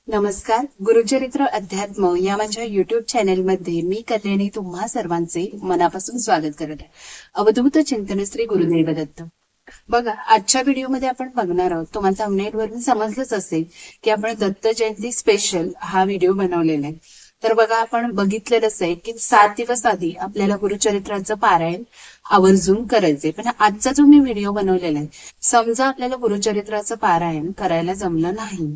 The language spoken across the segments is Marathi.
नमस्कार. गुरुचरित्र अध्यात्म या माझ्या युट्यूब चॅनेलमध्ये मी कल्याणी तुम्हा सर्वांचे मनापासून स्वागत करत आहे. अवधूत चिंतन श्री गुरुदेव दत्त. बघा, आजच्या व्हिडिओमध्ये आपण बघणार आहोत, तुम्हाला थंबनेलवरून समजलंच असेल की आपण दत्त जयंती स्पेशल हा व्हिडिओ बनवलेला आहे. तर बघा, आपण बघितलेलंच आहे की 7 दिवस आधी आपल्याला गुरुचरित्राचं पारायण आवर्जून करायचे. पण आजचा जो मी व्हिडिओ बनवलेला आहे, समजा आपल्याला गुरुचरित्राचं पारायण करायला जमलं नाही.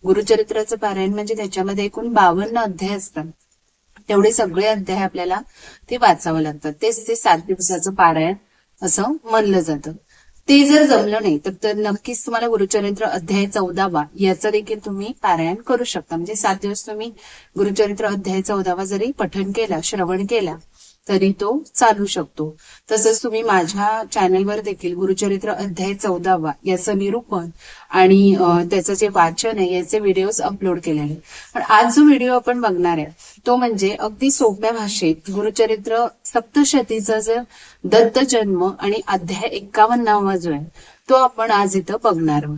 गुरुचरित्राचं पारायण म्हणजे त्याच्यामध्ये एकूण 52 अध्याय असतात. तेवढे सगळे अध्याय आपल्याला ते वाचावं लागतात. तेच ते 7 दिवसाचं पारायण असं म्हणलं जातं. ते जर जमलं नाही तर नक्कीच तुम्हाला गुरुचरित्र अध्याय 14 याचं देखील तुम्ही पारायण करू शकता. म्हणजे 7 दिवस तुम्ही गुरुचरित्र अध्याय 14 जरी पठण केला, श्रवण केला तरी तो चालू शकतो. तसंच तुम्ही माझ्या चॅनलवर देखील गुरुचरित्र अध्याय 14 याचं निरूपण आणि त्याचं जे वाचन आहे याचे व्हिडिओज अपलोड केलेले. पण आज जो व्हिडिओ आपण बघणार आहे तो म्हणजे अगदी सोप्या भाषेत गुरुचरित्र सप्तशतीचा जो दत्त जन्म आणि अध्याय 51 जो आहे तो आपण आज इथं बघणार आहोत,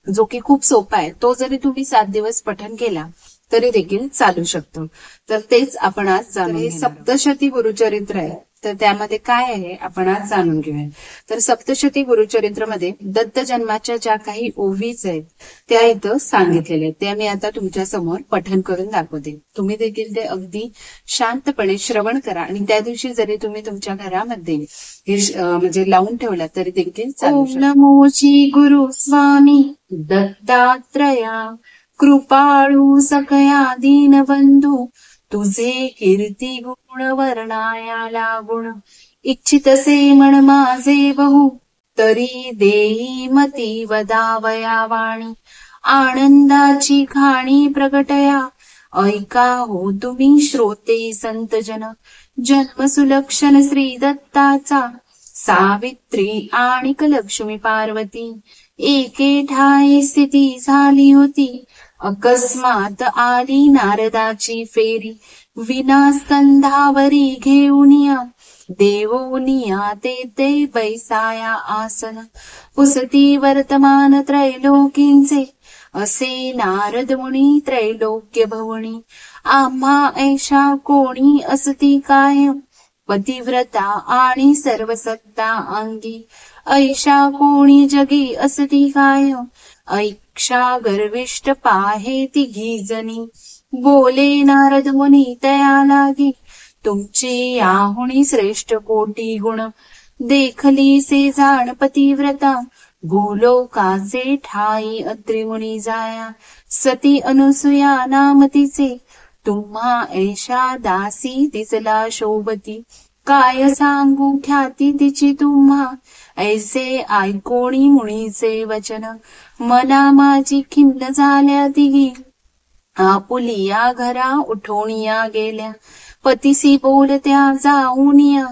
जो की खूप सोपा आहे. तो जरी तुम्ही 7 दिवस पठण केला तरी देखील चालू शकतो. तर तेच आपण आज जाणून घेणार. सप्तशती गुरुचरित्र आहे, तर त्यामध्ये काय आहे आपण आज जाणून घेऊया. तर सप्तशती गुरुचरित्रमध्ये दत्त जन्माच्या ज्या काही ओवीज आहेत त्या इथं सांगितलेल्या आहेत. त्या मी आता तुमच्या समोर पठण करून दाखवते. तुम्ही देखील ते अगदी शांतपणे श्रवण करा आणि त्या दिवशी जरी तुम्ही तुमच्या घरामध्ये हे म्हणजे लावून ठेवला तरी देखील चालू शकतो. नमो श्री गुरु स्वामी दत्तात्रया, कृपाळू सकया दीनबंधू, तुझे कीर्ती गुण वर्णाया लागुण, इच्छितसे मन माझे बहु, तरी देई मती वदावया वाणी, आनंदाची खाणी प्रगटया, ऐका हो तुम्ही श्रोते संतजन, जन्मसुलक्षण श्री दत्ताचा, सावित्री आणि लक्ष्मी पार्वती, एके ठाई स्थिती झाली होती, अकस्मात आली नारदाची फेरी, विना स्कंधावरी घेऊनिया, देवोनिया ते बैसाया आसन, पुसती वर्तमान त्रैलोकींचे, असे नारद मुनी त्रैलोक्य भवनी, आम्हा ऐशा कोणी असती काय, पतिव्रता आणि सर्वसत्ता अंगी, ऐशा कोणी जगी असती काय, ऐक्षा गर्विष्ठ पाहे तिघी जणी, बोले नारद मुनी तया लागी, तुमची आहुणी श्रेष्ठ कोटी गुण, देखली से जाण पतिव्रता, भूलोकाचे ठाई अत्रि मुनी जाया, सती अनुसूया नाम तिचे, तुम्हा ऐशा दासी तिचला शोभती, काय सांगू ख्याती तिची तुम्हा, ऐसे ऐकोणी मुनीचे वचन, मना माझी खिन्न झाल्या तिघी, आपुलिया घरा उठवणिया गेल्या, पतिसी बोलत्या जाऊनिया,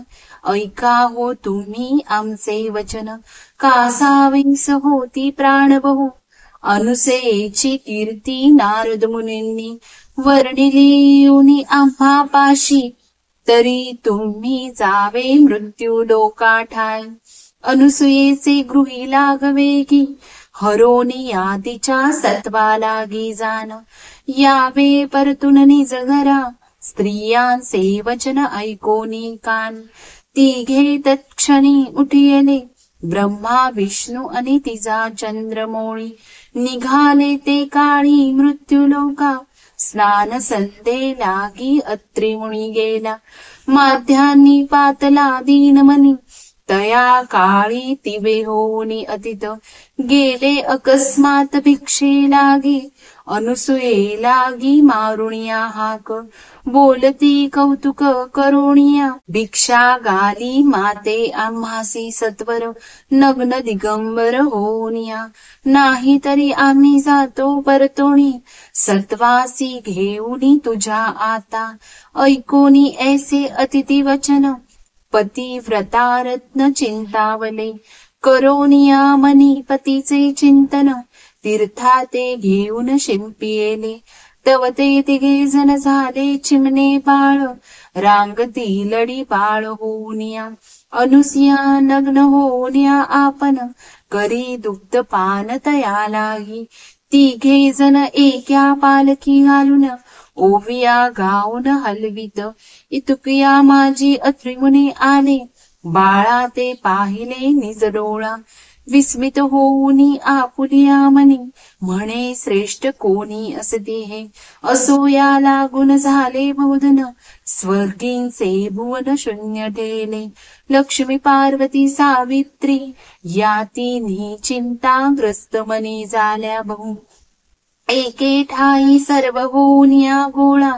ऐका हो तुम्ही आमचे वचन, कासावीस होती प्राणबहू, अनुसेची कीर्ती नारद मुनींनी, वर्णिली आम्हा पाशी, तरी तुम्ही जावे मृत्यू लोकाठाय, अनुसूयेचे गृही लागवे की, हरोनी आदिच्या सत्वा लागी जाण, यावे परतून निज घरा, स्त्रियांचे वचन ऐकोनी कान, तिघे तत्क्षणी उठिले, ब्रह्मा विष्णू आणि तिचा चंद्रमौळी, निघाले ते काळी मृत्यू लोका, स्नान संधे लागी अत्रि मुनी गेला, माध्यान्नी पातला दीनमनी, तया काळी तिवे होनी अतित, गेले अकस्मात भिक्षे लागी, अनुसूये लागी मारुणिया हाक, बोलती कौतुक करुणिया, भिक्षा गाली माते आम्हासी सत्वर, नग्न दिगंबर होनिया, नाही तरी आम्ही जातो परतोणी, सत्वासी घेऊनी तुझ्या आता, ऐकोनी ऐसे अतिथी वचन, पतिव्रता रत्न चिंतावले, करोनिया मनी पतीचे चिंतन, तीर्था ते घेऊन शिंपिले, तव ते तिघे जण झाले चिमणे बाळ, रांगती लढी बाळ होनिया, अनुसिया नग्न होनिया आपण, करी दुग्ध पान तया लागी, तिघे जण एका पालखी घालून ओविया गाऊन हलवित. इतुकिया माझी अत्रिमुनी आले, बाळा ते पाहिले निज डोळा. विस्मित होऊनी आपुलिया मनी, म्हणे श्रेष्ठ कोणी असते हे. असो या लागून झाले बहुधन, स्वर्गींचे भुवन शून्य ठेले. लक्ष्मी पार्वती सावित्री, या तिन्ही चिंताग्रस्त मनी झाल्या बहु. एके ठाई सर्व होऊन या गोळा,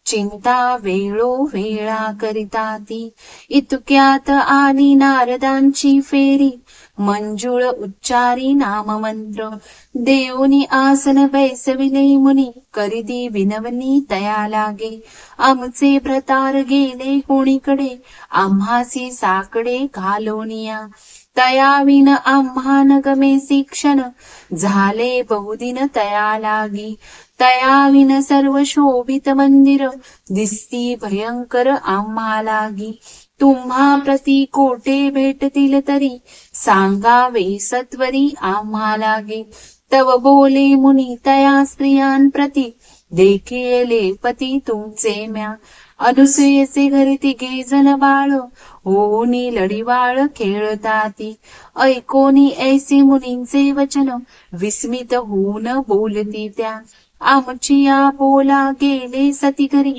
चिंता वेळो वेळा करिता ती. इतक्यात आली नारदांची फेरी, मंजुळ उच्चारी नाममंत्र. देवनी आसन बैसविले मुनी, करिती विनवनी तया लागे. आमचे भ्रतार गेले कोणीकडे, आम्हासी साकडे घालोनिया. तया विन आम्हा न गमे शिक्षण, झाले बहुदिन तया लागी. तया विन सर्व शोभित मंदिर, दिसती भयंकर आम्हा लागी. तुम्हा प्रति कोटे भेटतील तरी, सांगावे सत्वरी आम्हा लागे. तव बोले मुनी तया स्त्रियांप्रती, देखिले पती तुमचे म्या. अनुसूयेचे घरी तिघे जण बाळ, होनी लढीवाळ खेळताती. ऐकोनी ऐसे मुनींचे वचन, विस्मित होऊन बोलती त्या. आमची या बोला गेले सती घरी,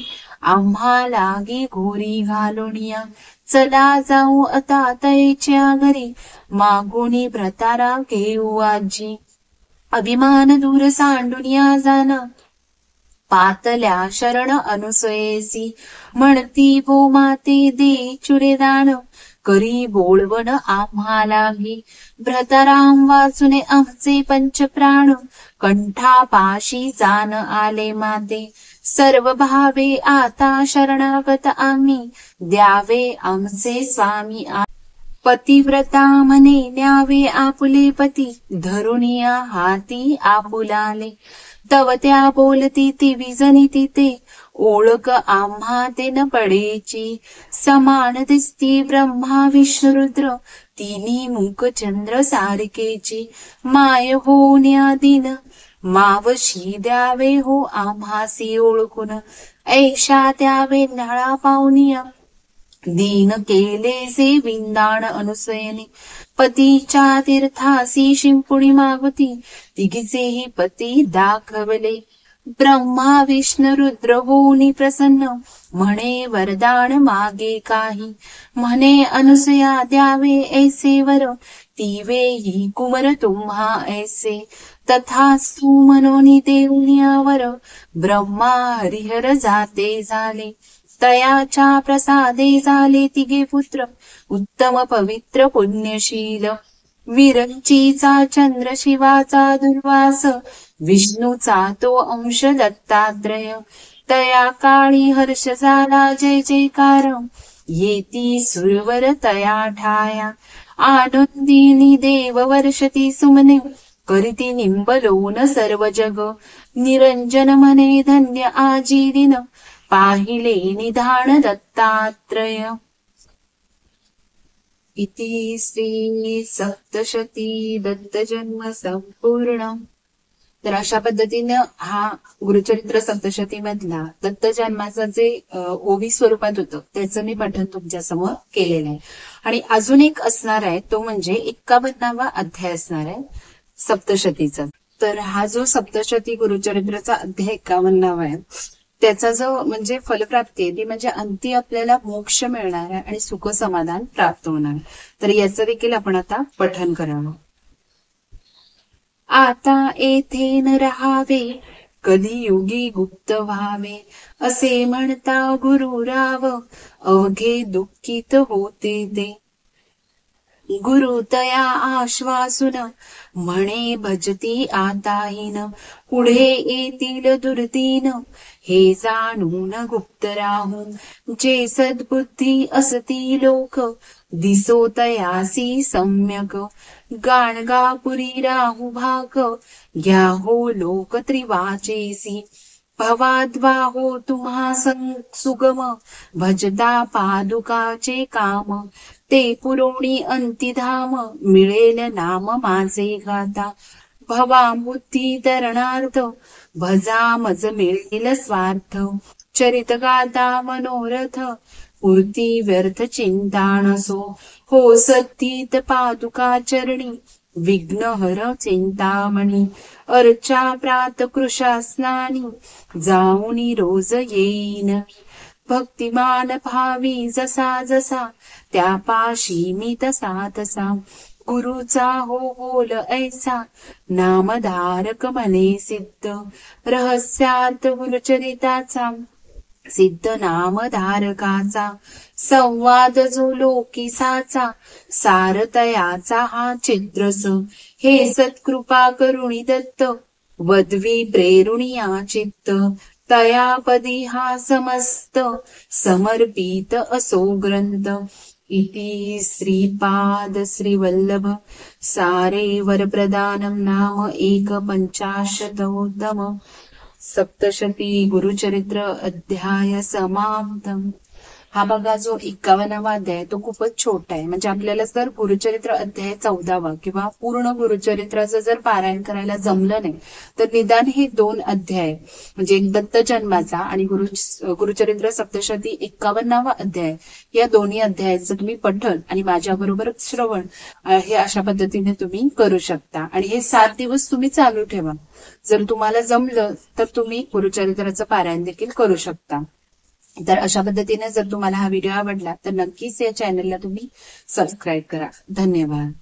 आम्हा लागी घोरी घालोनिया. चला जाऊ आता तयच्या घरी, मागुनी भ्रतारा घेऊ आजी. अभिमान दूर सांडुनिया जाण, पातल्या शरण अनुसयेसी. म्हणती भो माते दे चुरेदान, करी बोलवण आम्हा लागी. भ्रतराम वाचुने आमचे पंचप्राण, कंठापाशी जाण आले माते. सर्व भावे आता शरणागत आम्ही, द्यावे आमचे स्वामी. पतिव्रता म्हणे न्यावे आपुले पती, धरुनिया हाती आपुलाले. तव त्या बोलती ती जणी तिथे, ओळख आम्हा ते न पडेची. समान दिसती ब्रह्मा विष्णू रुद्र, तिन्ही मुख चंद्र सारखेची. माय होण्या दिन मावशी द्यावे हो आम्हासी ओळखून. ऐशा द्यावे नळा पाहुनिया, दीन केलेसे विंदाण अनुसयने. पतीच्या तीर्थासी शिंपुणी मागुती, तिघीचेही पती दाखवले. ब्रह्मा विष्णू रुद्र होऊनी प्रसन्न, म्हणे वरदान मागे काही. म्हणे अनुसया द्यावे ऐसे वर, ती वेही कुमर तुम्हा ऐसे. तथास्तु मनोनी देऊनियावर, ब्रह्मा हरिहर जाते झाले. तयाच्या प्रसादे झाले तिघे पुत्र, उत्तम पवित्र पुण्यशील. विरंचीचा चंद्र शिवाचा दुर्वास, विष्णूचा तो अंश दत्तात्रय. तया काळी हर्ष झाला जय जयकार, येती सुरवर तया ठाया. आनंदिनी देव वर्षती सुमने, करीती निंबलोन सर्व जग. निरंजन म्हणे धन्य आजी दिन, पाहिले निधान दत्तात्रय. इति श्री सप्तशती दत्तजन्म संपूर्ण. तर अशा पद्धतीनं हा गुरुचरित्र सप्तशती मधला दत्त जन्माचं जे ओवी स्वरूपात होतं त्याचं मी पठण तुमच्या समोर केलेलं आहे. आणि अजून एक असणार आहे तो म्हणजे 51वा अध्याय असणार आहे सप्तशतीचा. तर हा जो सप्तशती गुरुचरित्रचा अध्याय 51वा आहे त्याचा जो म्हणजे फलप्राप्ती आहे ती म्हणजे अंती आपल्याला मोक्ष मिळणार आहे आणि सुख समाधान प्राप्त होणार. तर याचं देखील आपण आता पठण करावं. आता येथे न राहावे, कलियुगी गुप्त व्हावे, असे म्हणता गुरुराव, अवघे दुःखित होते ते. गुरु तया आश्वासून, म्हणे भजती आताहीन, पुढे येतील दुर्दीन, हे जाणून गुप्त राहू. जे सद्बुद्धी असती लोक, दिसो तयासी सम्यक. गाणगापुरी राहू भाग, घ्या हो लोक त्रिवाचेसी. भवाद्वा हो तुम्हा सुगम, भजता पादुकाचे काम. ते पुरवणी अंतिधाम, मिळेल नाम माझे गाता. भवामुक्ती तरणार्थ भजा मज मिळेल स्वार्थ चरित गाता मनोरथ पूर्ती व्यर्थ चिंता नसो हो सत्तीत पादुका चरणी विघ्नहर चिंतामणी अर्चा प्रात कृशा स्नानी जाऊनी रोज येईन भक्तिमान भावी जसा जसा त्या पाशी मी तसा तसा गुरुचा हो बोल ऐसा नामधारक मने सिद्ध रहस्यात गुरुचरिताचा सिद्ध नामधारकाचा संवाद जो लोकी साचा सारतयाचा हा चित्रस हे सत्कृपा करुणी दत्त वद्वी प्रेरुणिया चित्त तयापदी हा समस्त समर्पित असो ग्रंथ इति श्रीपाद श्रीवल्लभ सारे वरप्रदानम नाम 1पंचाशतोत्तम सप्तशती गुरुचरित्र अध्याय समाप्तम. हा बघा जो 51वा अध्याय तो खूपच छोटा आहे. म्हणजे आपल्याला जर गुरुचरित्र अध्याय 14वा किंवा पूर्ण गुरुचरित्राचं जर पारायण करायला जमलं नाही तर निदान हे 2 अध्याय म्हणजे एक दत्त जन्माचा आणि गुरुचरित्र सप्तशती 51वा अध्याय या दोन्ही अध्यायाचं तुम्ही पठण आणि माझ्याबरोबर श्रवण हे अशा पद्धतीने तुम्ही करू शकता. आणि हे 7 दिवस तुम्ही चालू ठेवा. जर तुम्हाला जमलं तर तुम्ही गुरुचरित्राचं पारायण देखील करू शकता. तर अशा पद्धतीने जर तुम्हाला हा व्हिडिओ आवडला तर नक्कीच या चॅनलला तुम्ही सबस्क्राईब करा. धन्यवाद.